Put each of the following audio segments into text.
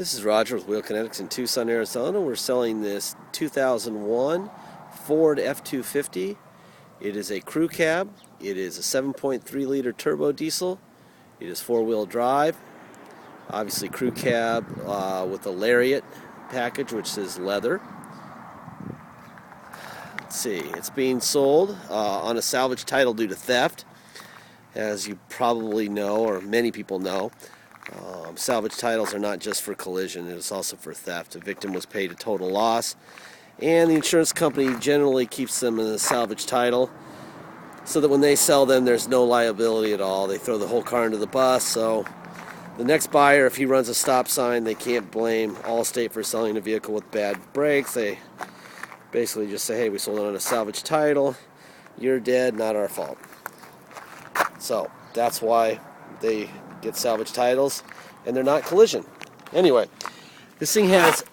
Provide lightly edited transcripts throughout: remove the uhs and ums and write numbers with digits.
This is Roger with Wheel Kinetics in Tucson, Arizona. We're selling this 2001 Ford F250. It is a crew cab. It is a 7.3 liter turbo diesel. It is four-wheel drive. Obviously crew cab with a Lariat package, which is leather. Let's see, it's being sold on a salvage title due to theft. As you probably know, or many people know, salvage titles are not just for collision, it is also for theft. The victim was paid a total loss, and the insurance company generally keeps them in a salvage title so that when they sell them, there's no liability at all. They throw the whole car into the bus, so the next buyer, if he runs a stop sign, they can't blame Allstate for selling a vehicle with bad brakes. They basically just say, hey, we sold it on a salvage title, you're dead, not our fault. So that's why they get salvage titles, and they're not collision. Anyway, this thing has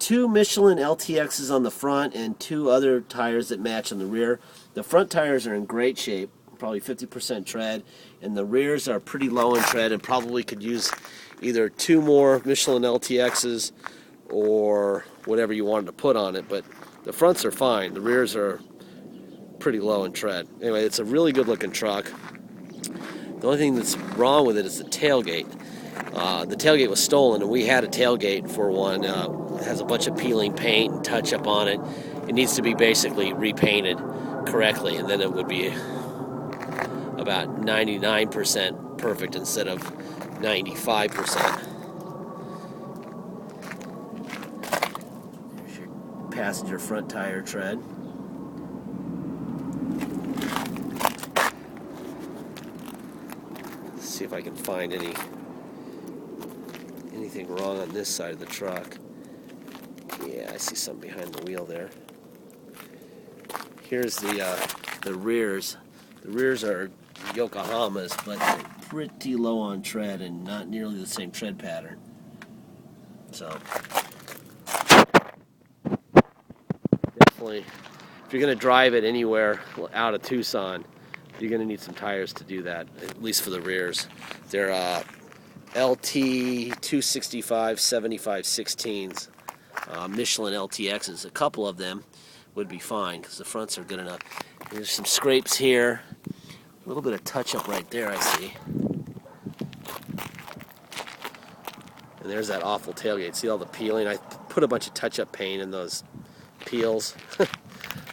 two Michelin LTXs on the front and two other tires that match on the rear. The front tires are in great shape, probably 50% tread, and the rears are pretty low in tread and probably could use either two more Michelin LTXs or whatever you wanted to put on it, but the fronts are fine. The rears are pretty low in tread. Anyway, it's a really good looking truck. The only thing that's wrong with it is the tailgate. The tailgate was stolen, and we had a tailgate for one. It has a bunch of peeling paint and touch-up on it. It needs to be basically repainted correctly, and then it would be about 99% perfect instead of 95%. There's your passenger front tire tread. See if I can find anything wrong on this side of the truck. Yeah, I see something behind the wheel there. Here's the rears. The rears are Yokohamas, but they're pretty low on tread and not nearly the same tread pattern. So definitely, if you're going to drive it anywhere out of Tucson, you're going to need some tires to do that, at least for the rears. They're LT 265 75/16s, Michelin LTXs. A couple of them would be fine because the fronts are good enough. There's some scrapes here, a little bit of touch-up right there, I see. And there's that awful tailgate. See all the peeling? I put a bunch of touch-up paint in those peels,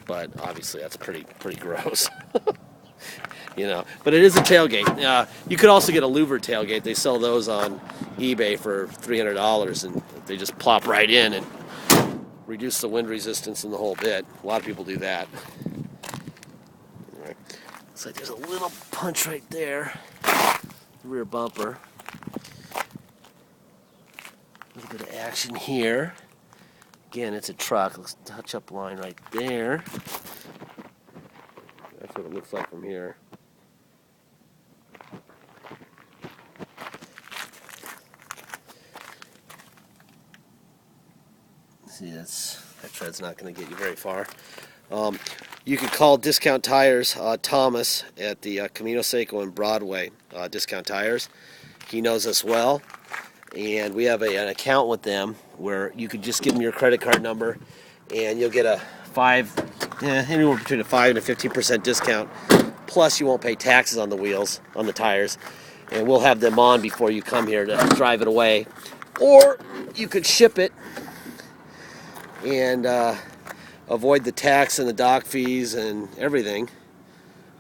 but obviously that's pretty gross. You know, but it is a tailgate. You could also get a louvered tailgate. They sell those on eBay for $300, and they just plop right in and reduce the wind resistance and the whole bit. A lot of people do that. Anyway, looks like there's a little punch right there, rear bumper. A little bit of action here. Again, it's a truck. Looks touch-up line right there. That's what it looks like from here. See, that tread's not going to get you very far. You could call Discount Tires Thomas at the Camino Seco and Broadway Discount Tires. He knows us well, and we have an account with them where you could just give them your credit card number, and you'll get a anywhere between a 5 and a 15% discount. Plus, you won't pay taxes on the wheels, on the tires, and we'll have them on before you come here to drive it away. Or you could ship it and avoid the tax and the dock fees and everything.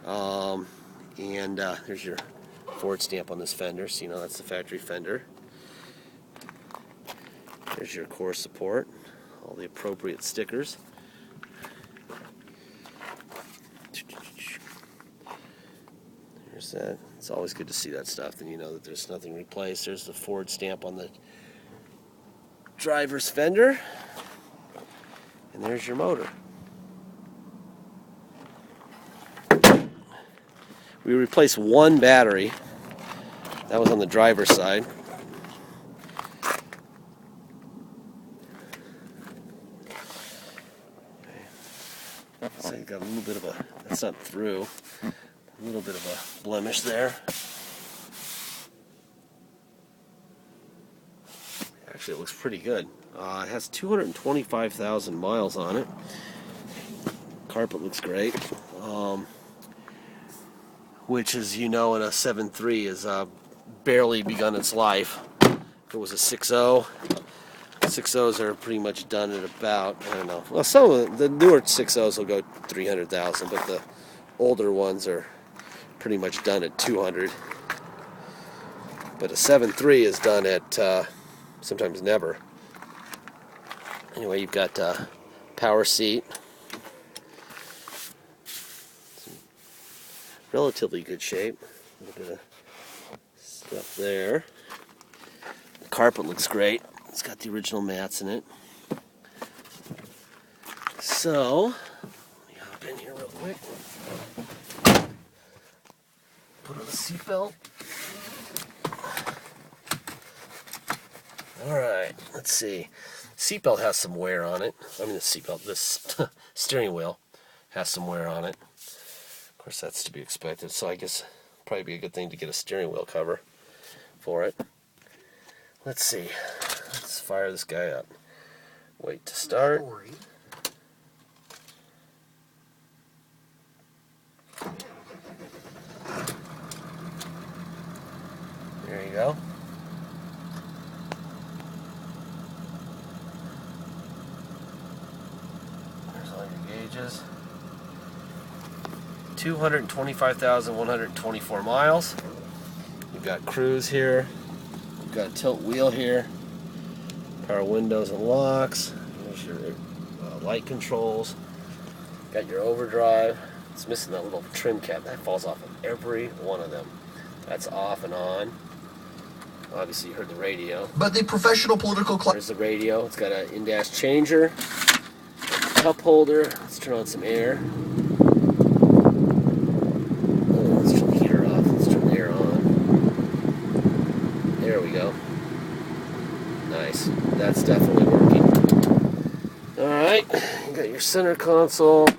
There's your Ford stamp on this fender, so you know that's the factory fender. There's your core support, all the appropriate stickers. There's that. It's always good to see that stuff, then you know that there's nothing replaced. There's the Ford stamp on the driver's fender. And there's your motor. We replaced one battery. That was on the driver's side. So you got a little bit of a, that's not through, a little bit of a blemish there. Actually, it looks pretty good. It has 225,000 miles on it. Carpet looks great. Which, as you know, in a 7.3 is barely begun its life. If it was a 6.0, 6.0s are pretty much done at about, I don't know. Well, some of the newer 6.0s will go 300,000, but the older ones are pretty much done at 200. But a 7.3 is done at sometimes never. Anyway, you've got power seat. Relatively good shape. A little bit of stuff there. The carpet looks great. It's got the original mats in it. So, let me hop in here real quick. Put on the seatbelt. Alright, let's see. Seatbelt has some wear on it. I mean, the seatbelt, this steering wheel has some wear on it. Of course, that's to be expected, so I guess probably be a good thing to get a steering wheel cover for it. Let's see. Let's fire this guy up. Wait to start. There you go. There's all your gauges. 225,124 miles. You've got cruise here. You've got a tilt wheel here. Power windows and locks. There's your light controls. Got your overdrive. It's missing that little trim cap. That falls off of every one of them. That's off and on. Obviously you heard the radio. But the professional political club. There's the radio. It's got an in-dash changer. Cup holder. Let's turn on some air. Let's turn the heater off. Let's turn the air on. There we go. Nice. That's definitely working. Alright. You got your center console.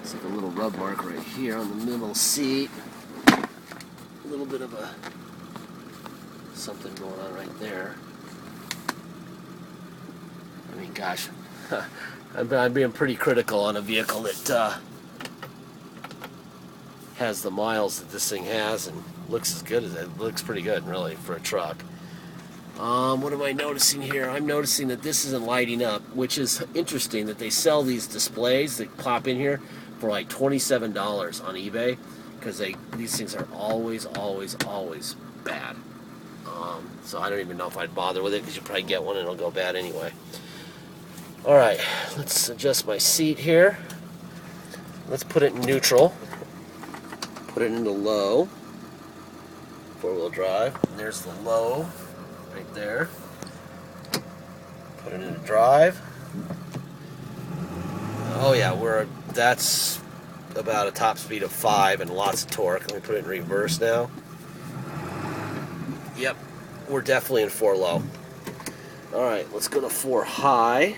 It's like a little rub mark right here on the middle seat. A little bit of a something going on right there. I mean, gosh, I'm being pretty critical on a vehicle that has the miles that this thing has and looks as good as it looks pretty good, really, for a truck. What am I noticing here? I'm noticing that this isn't lighting up, which is interesting that they sell these displays that pop in here for like $27 on eBay, because these things are always bad. So I don't even know if I'd bother with it, because you'll probably get one and it'll go bad anyway. Alright, let's adjust my seat here. Let's put it in neutral. Put it into low. Four-wheel drive. And there's the low right there. Put it into drive. Oh yeah, that's about a top speed of 5 and lots of torque. Let me put it in reverse now. Yep, we're definitely in 4 low. Alright, let's go to 4 high.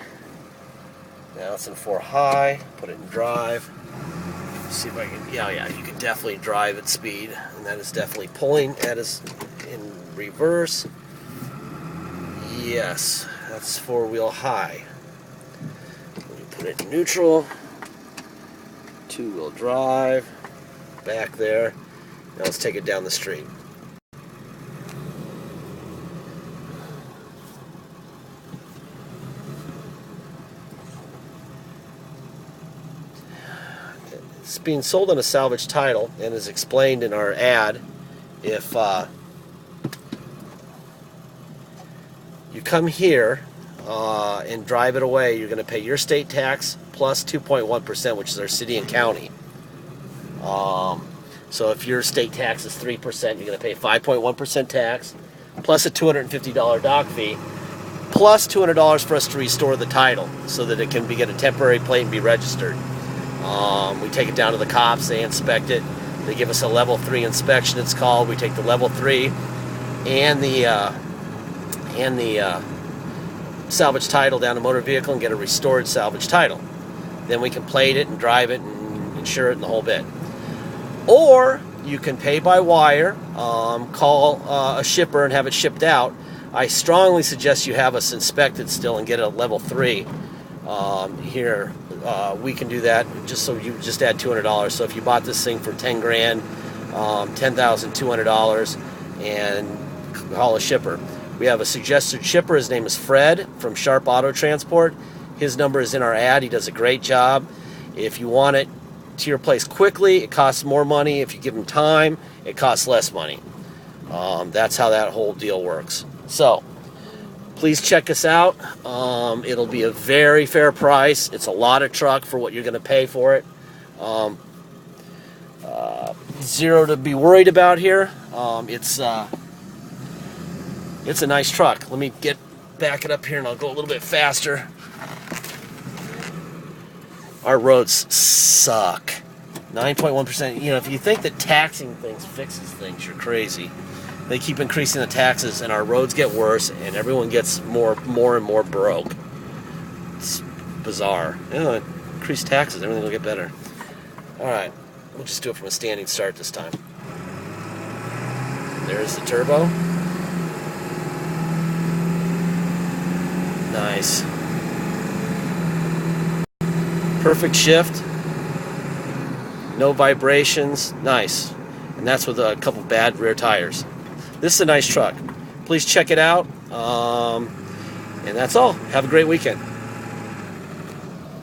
Now it's in 4 high. Put it in drive. See if I can. Yeah, you can definitely drive at speed, and that is definitely pulling. That is in reverse. Yes, that's 4-wheel high. Let me put it in neutral. 2-wheel drive. Back there. Now let's take it down the street. It's being sold on a salvage title, and is explained in our ad. If you come here and drive it away, you're going to pay your state tax plus 2.1%, which is our city and county. So if your state tax is 3%, you're going to pay 5.1% tax, plus a $250 dock fee, plus $200 for us to restore the title so that it can get a temporary plate and be registered. We take it down to the cops, they inspect it, they give us a level 3 inspection, it's called. We take the level 3 and the salvage title down to motor vehicle and get a restored salvage title. Then we can plate it and drive it and insure it and the whole bit. Or You can pay by wire, call a shipper and have it shipped out. I strongly suggest you have us inspected still and get it at level 3. Here, we can do that just so you just add $200. So if you bought this thing for 10 grand, $10,200, and call a shipper. We have a suggested shipper. His name is Fred from Sharp Auto Transport. His number is in our ad. He does a great job. If you want it to your place quickly, it costs more money. If you give him time, it costs less money. That's how that whole deal works. So please check us out. It'll be a very fair price. It's a lot of truck for what you're going to pay for it. Zero to be worried about here. It's a nice truck. Let me back it up here and I'll go a little bit faster. Our roads suck. 9.1%. You know, if you think that taxing things fixes things, you're crazy. They keep increasing the taxes and our roads get worse and everyone gets more and more broke. It's bizarre. You know, increase taxes, everything will get better. Alright, we'll just do it from a standing start this time. There's the turbo. Nice. Perfect shift. No vibrations. Nice. And that's with a couple bad rear tires. This is a nice truck. Please check it out. And that's all. Have a great weekend.